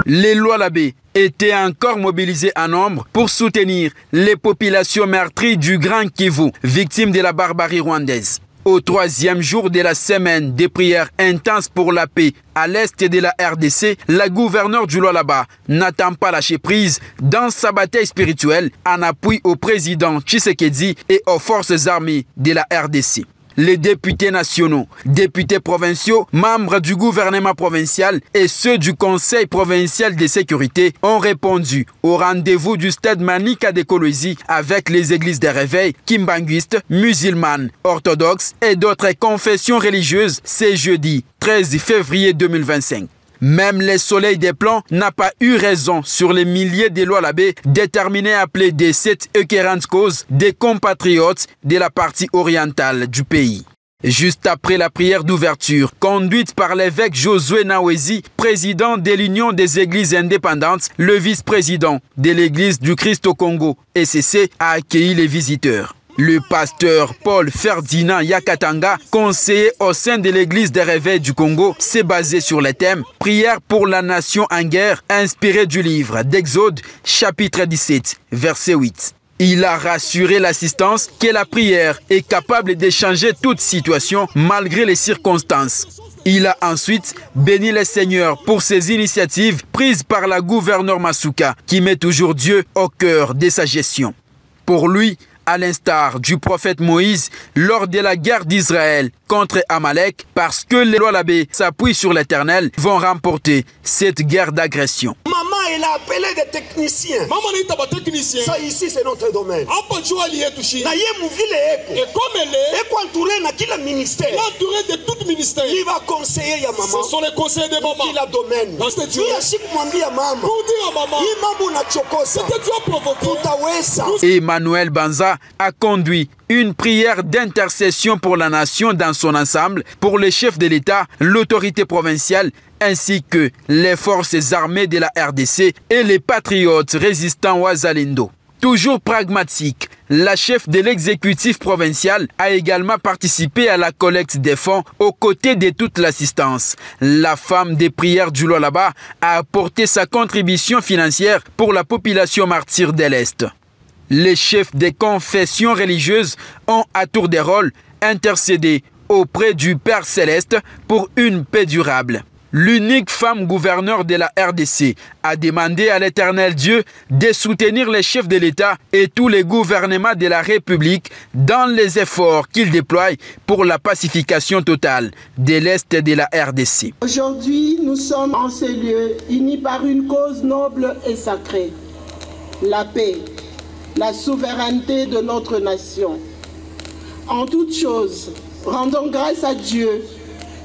Les Lualabé étaient encore mobilisés en nombre pour soutenir les populations meurtries du Grand Kivu, victimes de la barbarie rwandaise. Au troisième jour de la semaine des prières intenses pour la paix à l'est de la RDC, la gouverneure du Lualaba n'attend pas lâcher prise dans sa bataille spirituelle en appui au président Tshisekedi et aux forces armées de la RDC. Les députés nationaux, députés provinciaux, membres du gouvernement provincial et ceux du Conseil provincial de sécurité ont répondu au rendez-vous du stade Manika de Kolwezi avec les églises de réveil kimbanguistes, musulmanes, orthodoxes et d'autres confessions religieuses ce jeudi 13 février 2025. Même le soleil des plans n'a pas eu raison sur les milliers de Lualabé déterminés à plaider cette écœurante cause des compatriotes de la partie orientale du pays. Juste après la prière d'ouverture, conduite par l'évêque Josué Nawezi, président de l'Union des Églises indépendantes, le vice-président de l'Église du Christ au Congo, ECC, a accueilli les visiteurs. Le pasteur Paul Ferdinand Yakatanga, conseiller au sein de l'Église des Réveils du Congo, s'est basé sur le thème « Prière pour la nation en guerre » inspiré du livre d'Exode, chapitre 17, verset 8. Il a rassuré l'assistance que la prière est capable de changer toute situation malgré les circonstances. Il a ensuite béni le Seigneur pour ses initiatives prises par la gouverneure Masuka qui met toujours Dieu au cœur de sa gestion. Pour lui, à l'instar du prophète Moïse lors de la guerre d'Israël contre Amalek, parce que les Lualabé s'appuient sur l'Éternel, vont remporter cette guerre d'agression. Maman, elle a appelé des techniciens. Maman n'est pas technicien. Ça ici, c'est notre domaine. Apa jua lié touché. Na ye mouvile eko. Et comme elle est, eko entouré na kila ministère. entouré de tout ministère. Il va conseiller ya maman. Ce sont les conseils de maman. Kila domaine. Dans cette Dieu. Il a chic mwambia mama. Pour dire à maman. Il mambo na chokosa. C'est que tu as provoqué. Tutaweza. Emmanuel Banza a conduit une prière d'intercession pour la nation dans son ensemble, pour les chefs de l'État, l'autorité provinciale, ainsi que les forces armées de la RDC et les patriotes résistants Wazalendo. Toujours pragmatique, la chef de l'exécutif provincial a également participé à la collecte des fonds aux côtés de toute l'assistance. La femme des prières du Lualaba a apporté sa contribution financière pour la population martyre de l'Est. Les chefs des confessions religieuses ont à tour de rôle intercédé auprès du Père Céleste pour une paix durable. L'unique femme gouverneure de la RDC a demandé à l'Éternel Dieu de soutenir les chefs de l'État et tous les gouvernements de la République dans les efforts qu'ils déploient pour la pacification totale de l'Est de la RDC. Aujourd'hui, nous sommes en ces lieux unis par une cause noble et sacrée, la paix, la souveraineté de notre nation. En toutes choses, rendons grâce à Dieu,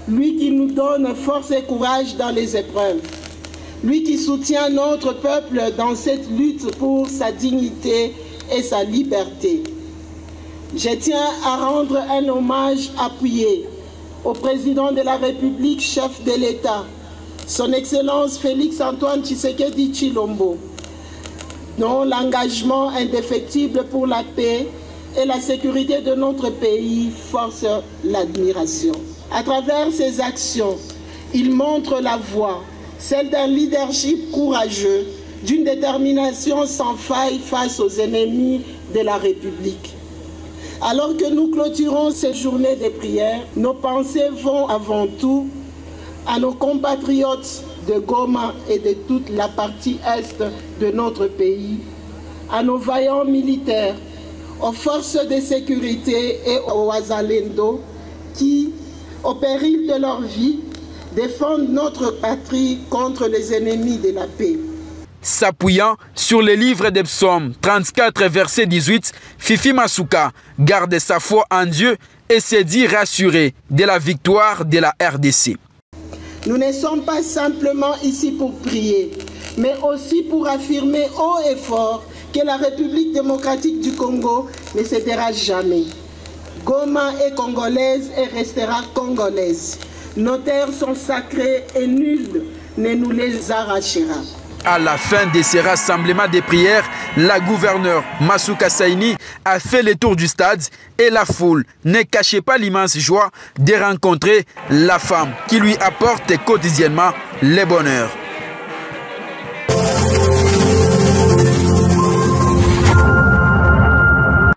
lui qui nous donne force et courage dans les épreuves, lui qui soutient notre peuple dans cette lutte pour sa dignité et sa liberté. Je tiens à rendre un hommage appuyé au président de la République, chef de l'État, son Excellence Félix-Antoine Tshisekedi Tshilombo, dont l'engagement indéfectible pour la paix et la sécurité de notre pays force l'admiration. À travers ses actions, il montre la voie, celle d'un leadership courageux, d'une détermination sans faille face aux ennemis de la République. Alors que nous clôturons ces journées de prière, nos pensées vont avant tout à nos compatriotes de Goma et de toute la partie est de notre pays, à nos vaillants militaires, aux forces de sécurité et aux Wazalendo qui, au péril de leur vie, défendent notre patrie contre les ennemis de la paix. S'appuyant sur le livre des psaumes 34, verset 18, Fifi Masuka garde sa foi en Dieu et s'est dit rassuré de la victoire de la RDC. Nous ne sommes pas simplement ici pour prier, mais aussi pour affirmer haut et fort que la République démocratique du Congo ne cédera jamais. Goma est congolaise et restera congolaise. Nos terres sont sacrées et nul ne nous les arrachera. À la fin de ces rassemblements de prières, la gouverneure Masuka Saini a fait le tour du stade et la foule ne cachait pas l'immense joie de rencontrer la femme qui lui apporte quotidiennement le bonheur.